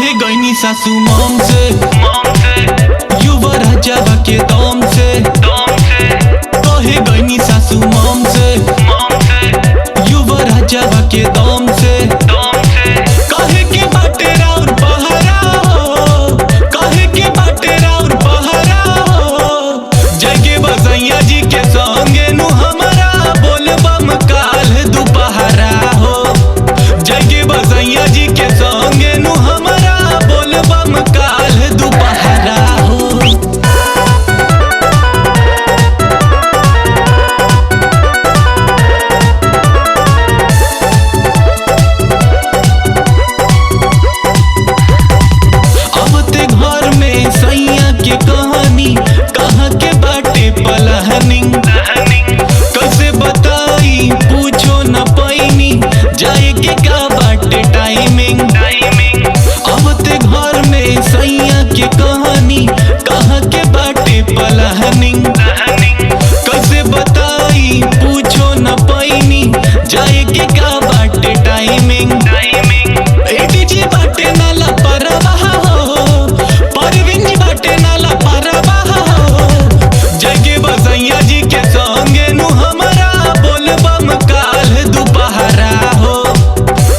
कहे गईनी सासू मॉम से युवराज के दम से कहे गईनी सासू मॉम से युवराज के दम से कहे के बाटे राउर पहरा हो, कहे के बाटे राउर पहरा हो। जगे बसैया जी के संगे नु हमारा बोलबम काल दोपहरा हो। जगे बसैया जी के संगे नु हमारा बोलबम काल दोपहरा हो। घर में सैया के कहानी कहाँ के बाटे प्लानिंग, कैसे बताई पूछो न पैनी जाए के का बाटे टाइमिंग। अब ते घर में सैया के कहानी कहाँ के बाटे प्लानिंग, कैसे बताई पूछो न पैनी जाए के का बाटे टाइमिंग। एडीजी बाटे नाला परवाह हो, परवीन जी बाटे नाला परवाह हो। जगे बसैया जी के संगे नु हमारा बोलबम काल दोपहरा हो।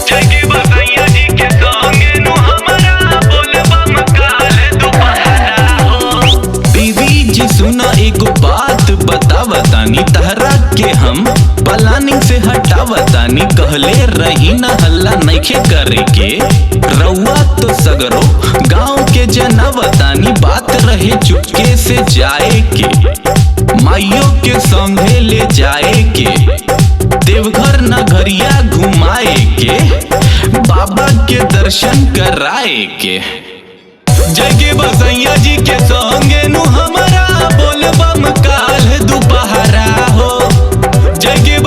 जगे बसैया जी के संगे नु हमारा बोलबम काल दोपहरा हो। बीवी जी सुना एगो बात बतावतानी तहरा के हम प्लानिंग से हटावतानी। कहले रही न हल्ला नइखे करे के, रउआ तो सगरो गांव के जनवतानी। बात रहे चुपके से जाए के, माइयों के संगे ले जाए के, देवघर नगरिया घुमाए के, बाबा के दर्शन कराए के। जगे बसैया जी के संगे नु हमारा बोलबम काल दोपहरा हो। जगे